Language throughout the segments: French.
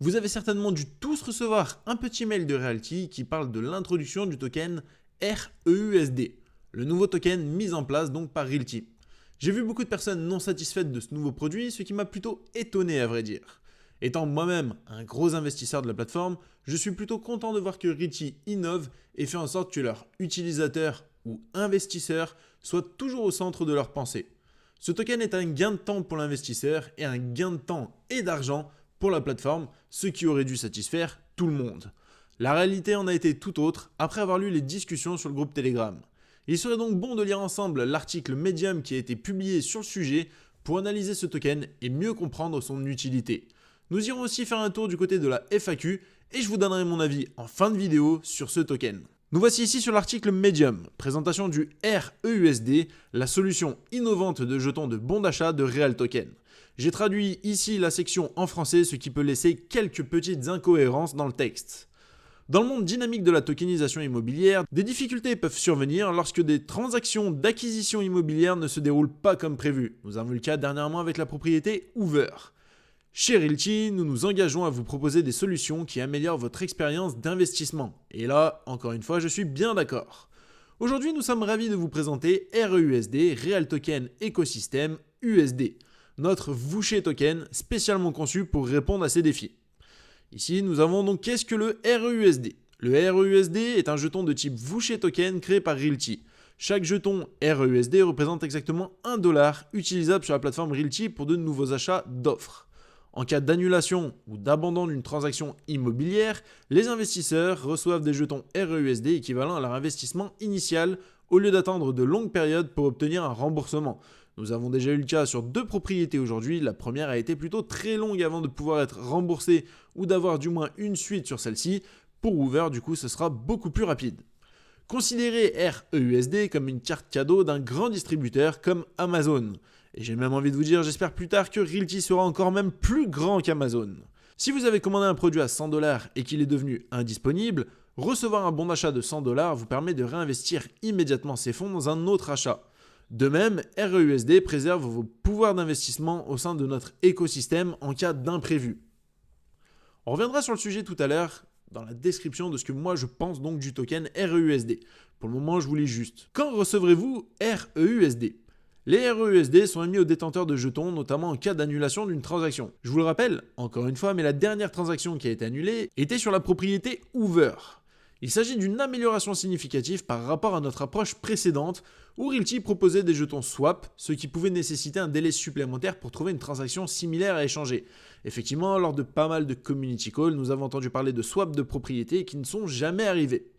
Vous avez certainement dû tous recevoir un petit mail de Realty qui parle de l'introduction du token REUSD, le nouveau token mis en place donc par Realty. J'ai vu beaucoup de personnes non satisfaites de ce nouveau produit, ce qui m'a plutôt étonné à vrai dire. Étant moi-même un gros investisseur de la plateforme, je suis plutôt content de voir que Realty innove et fait en sorte que leurs utilisateurs ou investisseurs soient toujours au centre de leur pensée. Ce token est un gain de temps pour l'investisseur et un gain de temps et d'argent pour la plateforme, ce qui aurait dû satisfaire tout le monde. La réalité en a été tout autre après avoir lu les discussions sur le groupe Telegram. Il serait donc bon de lire ensemble l'article Medium qui a été publié sur le sujet pour analyser ce token et mieux comprendre son utilité. Nous irons aussi faire un tour du côté de la FAQ et je vous donnerai mon avis en fin de vidéo sur ce token. Nous voici ici sur l'article Medium, présentation du REUSD, la solution innovante de jetons de bons d'achat de Real Token. J'ai traduit ici la section en français, ce qui peut laisser quelques petites incohérences dans le texte. Dans le monde dynamique de la tokenisation immobilière, des difficultés peuvent survenir lorsque des transactions d'acquisition immobilière ne se déroulent pas comme prévu. Nous avons eu le cas dernièrement avec la propriété Hoover. Chez Realty, nous nous engageons à vous proposer des solutions qui améliorent votre expérience d'investissement. Et là, encore une fois, je suis bien d'accord. Aujourd'hui, nous sommes ravis de vous présenter REUSD, Real Token Ecosystem USD, notre Voucher token spécialement conçu pour répondre à ces défis. Ici, nous avons donc qu'est-ce que le REUSD. Le REUSD est un jeton de type Voucher token créé par Realty. Chaque jeton REUSD représente exactement $1 utilisable sur la plateforme Realty pour de nouveaux achats d'offres. En cas d'annulation ou d'abandon d'une transaction immobilière, les investisseurs reçoivent des jetons REUSD équivalents à leur investissement initial au lieu d'attendre de longues périodes pour obtenir un remboursement. Nous avons déjà eu le cas sur 2 propriétés aujourd'hui. La première a été plutôt très longue avant de pouvoir être remboursée ou d'avoir du moins une suite sur celle-ci. Pour Hoover, du coup, ce sera beaucoup plus rapide. Considérez REUSD comme une carte cadeau d'un grand distributeur comme Amazon. Et j'ai même envie de vous dire, j'espère plus tard que Realty sera encore même plus grand qu'Amazon. Si vous avez commandé un produit à $100 et qu'il est devenu indisponible, recevoir un bon d'achat de $100 vous permet de réinvestir immédiatement ces fonds dans un autre achat. De même, REUSD préserve vos pouvoirs d'investissement au sein de notre écosystème en cas d'imprévu. On reviendra sur le sujet tout à l'heure dans la description de ce que moi je pense donc du token REUSD. Pour le moment, je vous lis juste. Quand recevrez-vous REUSD ? Les REUSD sont émis aux détenteurs de jetons, notamment en cas d'annulation d'une transaction. Je vous le rappelle, encore une fois, mais la dernière transaction qui a été annulée était sur la propriété Hoover. Il s'agit d'une amélioration significative par rapport à notre approche précédente où Realty proposait des jetons swap, ce qui pouvait nécessiter un délai supplémentaire pour trouver une transaction similaire à échanger. Effectivement, lors de pas mal de community calls, nous avons entendu parler de swap de propriétés qui ne sont jamais arrivés.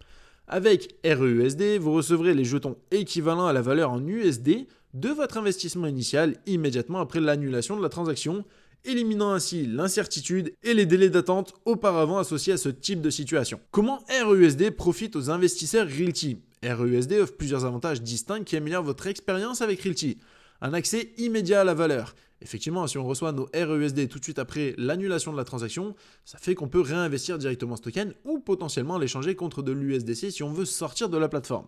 Avec REUSD, vous recevrez les jetons équivalents à la valeur en USD de votre investissement initial immédiatement après l'annulation de la transaction, éliminant ainsi l'incertitude et les délais d'attente auparavant associés à ce type de situation. Comment REUSD profite aux investisseurs Realty ? REUSD offre plusieurs avantages distincts qui améliorent votre expérience avec Realty. Un accès immédiat à la valeur. Effectivement, si on reçoit nos REUSD tout de suite après l'annulation de la transaction, ça fait qu'on peut réinvestir directement ce token ou potentiellement l'échanger contre de l'USDC si on veut sortir de la plateforme.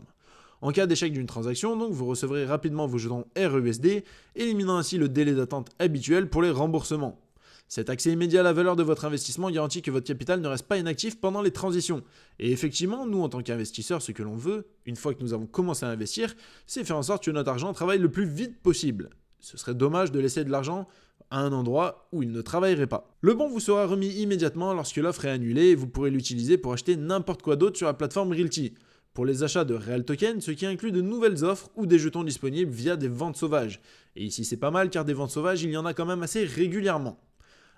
En cas d'échec d'une transaction, donc, vous recevrez rapidement vos jetons REUSD, éliminant ainsi le délai d'attente habituel pour les remboursements. Cet accès immédiat à la valeur de votre investissement garantit que votre capital ne reste pas inactif pendant les transitions. Et effectivement, nous en tant qu'investisseurs, ce que l'on veut, une fois que nous avons commencé à investir, c'est faire en sorte que notre argent travaille le plus vite possible. Ce serait dommage de laisser de l'argent à un endroit où il ne travaillerait pas. Le bon vous sera remis immédiatement lorsque l'offre est annulée et vous pourrez l'utiliser pour acheter n'importe quoi d'autre sur la plateforme Realty. Pour les achats de Real Token, ce qui inclut de nouvelles offres ou des jetons disponibles via des ventes sauvages. Et ici c'est pas mal car des ventes sauvages, il y en a quand même assez régulièrement.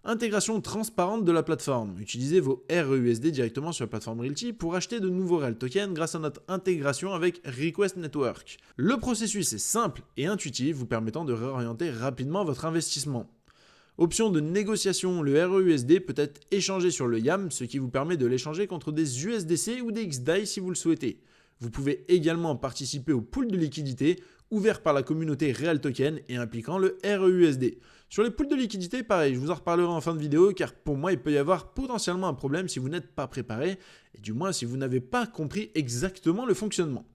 Intégration transparente de la plateforme. Utilisez vos REUSD directement sur la plateforme Realty pour acheter de nouveaux Real Tokens grâce à notre intégration avec Request Network. Le processus est simple et intuitif, vous permettant de réorienter rapidement votre investissement. Option de négociation, le REUSD peut être échangé sur le YAM, ce qui vous permet de l'échanger contre des USDC ou des XDAI si vous le souhaitez. Vous pouvez également participer au pool de liquidité ouvert par la communauté Real Token et impliquant le REUSD. Sur les pools de liquidité, pareil, je vous en reparlerai en fin de vidéo car pour moi il peut y avoir potentiellement un problème si vous n'êtes pas préparé et du moins si vous n'avez pas compris exactement le fonctionnement.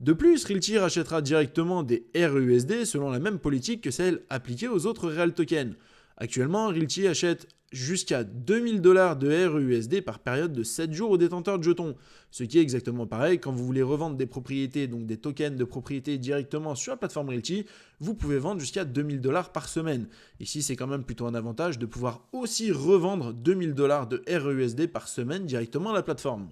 De plus, Realty rachètera directement des REUSD selon la même politique que celle appliquée aux autres Real Tokens. Actuellement, Realty achète jusqu'à 2000 $ de REUSD par période de 7 jours aux détenteurs de jetons. Ce qui est exactement pareil quand vous voulez revendre des propriétés, donc des tokens de propriété directement sur la plateforme Realty, vous pouvez vendre jusqu'à 2000 $ par semaine. Ici, c'est quand même plutôt un avantage de pouvoir aussi revendre 2000 $ de REUSD par semaine directement à la plateforme.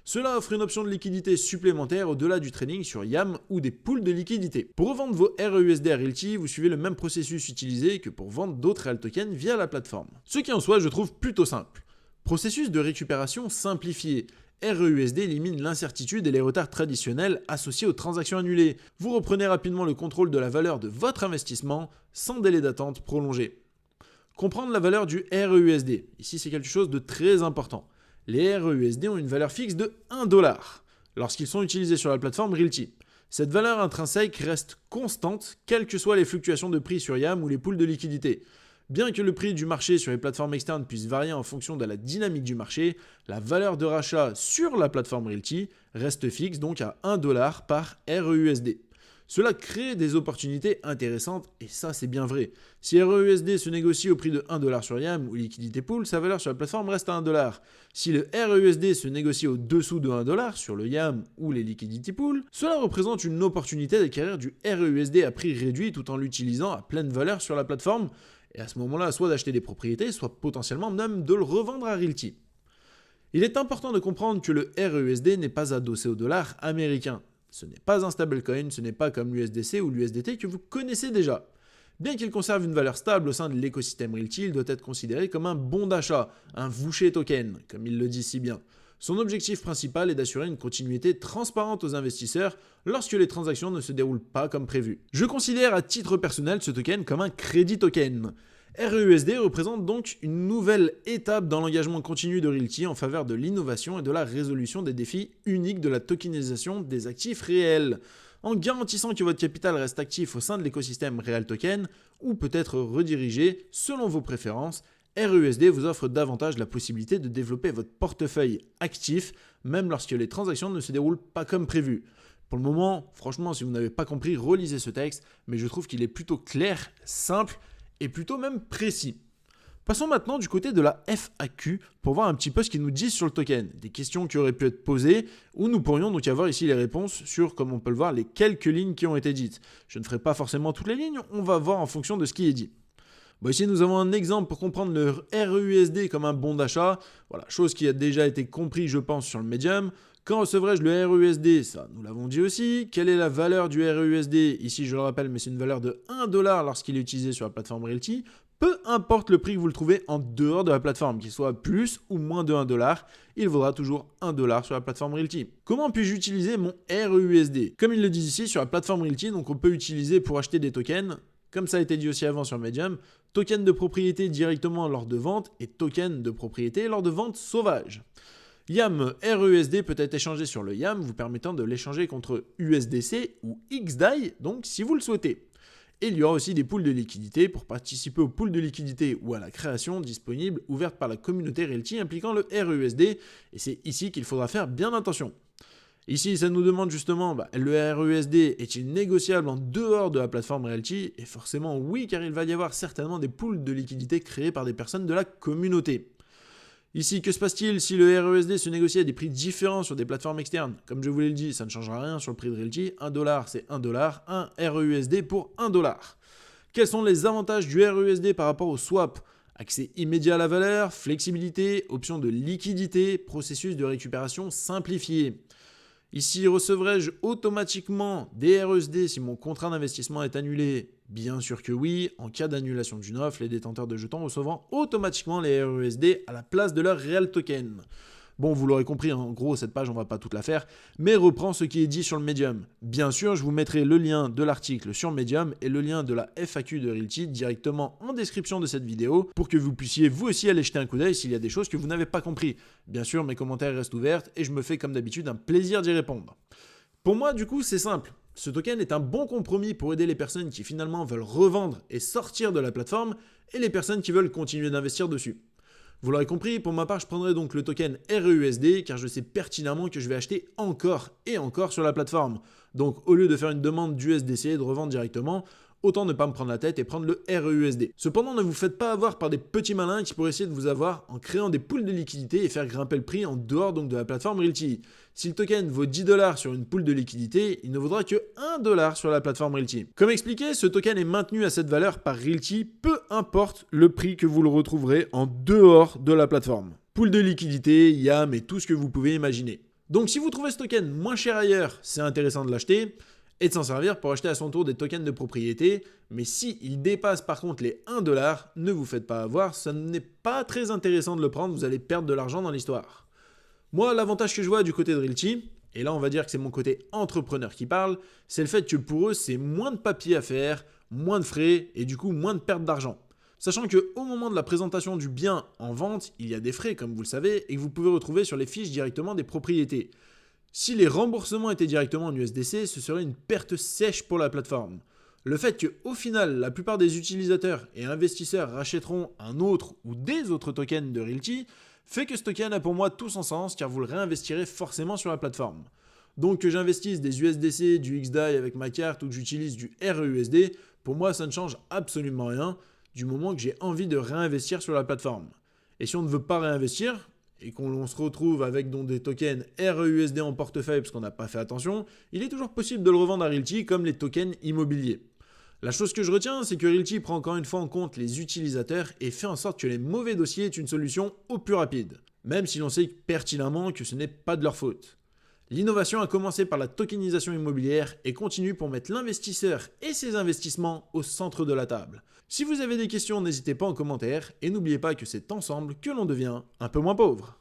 Cela offre une option de liquidité supplémentaire au-delà du trading sur YAM ou des pools de liquidité. Pour revendre vos REUSD à Realty, vous suivez le même processus utilisé que pour vendre d'autres Real tokens via la plateforme. Ce qui en soi, je trouve plutôt simple. Processus de récupération simplifié. REUSD élimine l'incertitude et les retards traditionnels associés aux transactions annulées. Vous reprenez rapidement le contrôle de la valeur de votre investissement sans délai d'attente prolongé. Comprendre la valeur du REUSD. Ici, c'est quelque chose de très important. Les REUSD ont une valeur fixe de 1 $ lorsqu'ils sont utilisés sur la plateforme Realty. Cette valeur intrinsèque reste constante, quelles que soient les fluctuations de prix sur YAM ou les pools de liquidité. Bien que le prix du marché sur les plateformes externes puisse varier en fonction de la dynamique du marché, la valeur de rachat sur la plateforme Realty reste fixe, donc à 1 $ par REUSD. Cela crée des opportunités intéressantes et ça c'est bien vrai. Si REUSD se négocie au prix de 1 $ sur YAM ou liquidité pool, sa valeur sur la plateforme reste à 1 $. Si le REUSD se négocie au-dessous de 1 $ sur le YAM ou les liquidity pools, cela représente une opportunité d'acquérir du REUSD à prix réduit tout en l'utilisant à pleine valeur sur la plateforme et à ce moment-là soit d'acheter des propriétés, soit potentiellement même de le revendre à Realty. Il est important de comprendre que le REUSD n'est pas adossé au dollar américain. Ce n'est pas un stablecoin, ce n'est pas comme l'USDC ou l'USDT que vous connaissez déjà. Bien qu'il conserve une valeur stable au sein de l'écosystème Realty, il doit être considéré comme un bon d'achat, un voucher token, comme il le dit si bien. Son objectif principal est d'assurer une continuité transparente aux investisseurs lorsque les transactions ne se déroulent pas comme prévu. Je considère à titre personnel ce token comme un crédit token. REUSD représente donc une nouvelle étape dans l'engagement continu de Realty en faveur de l'innovation et de la résolution des défis uniques de la tokenisation des actifs réels. En garantissant que votre capital reste actif au sein de l'écosystème Real Token ou peut être redirigé selon vos préférences, REUSD vous offre davantage la possibilité de développer votre portefeuille actif même lorsque les transactions ne se déroulent pas comme prévu. Pour le moment, franchement, si vous n'avez pas compris, relisez ce texte, mais je trouve qu'il est plutôt clair, simple et plutôt même précis. Passons maintenant du côté de la FAQ pour voir un petit peu ce qu'ils nous disent sur le token. Des questions qui auraient pu être posées, où nous pourrions donc avoir ici les réponses sur, comme on peut le voir, les quelques lignes qui ont été dites. Je ne ferai pas forcément toutes les lignes, on va voir en fonction de ce qui est dit. Bon, ici nous avons un exemple pour comprendre le REUSD comme un bon d'achat. Voilà, chose qui a déjà été compris je pense sur le Medium. Quand recevrai-je le REUSD? Ça, nous l'avons dit aussi. Quelle est la valeur du REUSD? Ici, je le rappelle, mais c'est une valeur de 1 $ lorsqu'il est utilisé sur la plateforme Realty. Peu importe le prix que vous le trouvez en dehors de la plateforme, qu'il soit plus ou moins de 1 $, il vaudra toujours 1 $ sur la plateforme Realty. Comment puis-je utiliser mon REUSD? Comme ils le disent ici, sur la plateforme Realty, donc on peut utiliser pour acheter des tokens, comme ça a été dit aussi avant sur Medium, tokens de propriété directement lors de vente et tokens de propriété lors de vente sauvage. YAM REUSD peut être échangé sur le YAM, vous permettant de l'échanger contre USDC ou XDAI, donc si vous le souhaitez. Et il y aura aussi des pools de liquidité pour participer aux pools de liquidité ou à la création disponible ouverte par la communauté Realty impliquant le REUSD, et c'est ici qu'il faudra faire bien attention. Ici, ça nous demande justement, le REUSD est-il négociable en dehors de la plateforme Realty? Et forcément oui, car il va y avoir certainement des pools de liquidité créés par des personnes de la communauté. Ici, que se passe-t-il si le REUSD se négocie à des prix différents sur des plateformes externes? Comme je vous l'ai dit, ça ne changera rien sur le prix de Realty. 1 $, c'est 1 $, un REUSD pour 1 $. Quels sont les avantages du REUSD par rapport au swap? Accès immédiat à la valeur, flexibilité, option de liquidité, processus de récupération simplifié. Ici, recevrai-je automatiquement des REUSD si mon contrat d'investissement est annulé? Bien sûr que oui. En cas d'annulation d'une offre, les détenteurs de jetons recevront automatiquement les REUSD à la place de leur Real Token. Bon, vous l'aurez compris, en gros, cette page, on va pas toute la faire, mais reprend ce qui est dit sur le Medium. Bien sûr, je vous mettrai le lien de l'article sur Medium et le lien de la FAQ de Realty directement en description de cette vidéo pour que vous puissiez vous aussi aller jeter un coup d'œil s'il y a des choses que vous n'avez pas compris. Bien sûr, mes commentaires restent ouverts et je me fais comme d'habitude un plaisir d'y répondre. Pour moi, du coup, c'est simple. Ce token est un bon compromis pour aider les personnes qui finalement veulent revendre et sortir de la plateforme et les personnes qui veulent continuer d'investir dessus. Vous l'aurez compris, pour ma part, je prendrai donc le token REUSD car je sais pertinemment que je vais acheter encore et encore sur la plateforme. Donc au lieu de faire une demande d'USDC et de revendre directement, autant ne pas me prendre la tête et prendre le REUSD. Cependant, ne vous faites pas avoir par des petits malins qui pourraient essayer de vous avoir en créant des pools de liquidité et faire grimper le prix en dehors donc de la plateforme Realty. Si le token vaut 10 $ sur une pool de liquidité, il ne vaudra que 1 $ sur la plateforme Realty. Comme expliqué, ce token est maintenu à cette valeur par Realty, peu importe le prix que vous le retrouverez en dehors de la plateforme. Pool de liquidité, YAM et tout ce que vous pouvez imaginer. Donc si vous trouvez ce token moins cher ailleurs, c'est intéressant de l'acheter et de s'en servir pour acheter à son tour des tokens de propriété. Mais s'il dépasse par contre les 1 $, ne vous faites pas avoir, ça n'est pas très intéressant de le prendre, vous allez perdre de l'argent dans l'histoire. Moi, l'avantage que je vois du côté de Realty, et là on va dire que c'est mon côté entrepreneur qui parle, c'est le fait que pour eux c'est moins de papier à faire, moins de frais et du coup moins de perte d'argent. Sachant qu'au moment de la présentation du bien en vente, il y a des frais comme vous le savez et que vous pouvez retrouver sur les fiches directement des propriétés. Si les remboursements étaient directement en USDC, ce serait une perte sèche pour la plateforme. Le fait qu'au final, la plupart des utilisateurs et investisseurs rachèteront un autre ou des autres tokens de Realty fait que ce token a pour moi tout son sens car vous le réinvestirez forcément sur la plateforme. Donc que j'investisse des USDC, du XDAI avec ma carte ou que j'utilise du REUSD, pour moi ça ne change absolument rien du moment que j'ai envie de réinvestir sur la plateforme. Et si on ne veut pas réinvestir et qu'on se retrouve avec donc des tokens REUSD en portefeuille parce qu'on n'a pas fait attention, il est toujours possible de le revendre à Realty comme les tokens immobiliers. La chose que je retiens, c'est que Realty prend encore une fois en compte les utilisateurs et fait en sorte que les mauvais dossiers aient une solution au plus rapide, même si l'on sait pertinemment que ce n'est pas de leur faute. L'innovation a commencé par la tokenisation immobilière et continue pour mettre l'investisseur et ses investissements au centre de la table. Si vous avez des questions, n'hésitez pas en commentaire et n'oubliez pas que c'est ensemble que l'on devient un peu moins pauvre.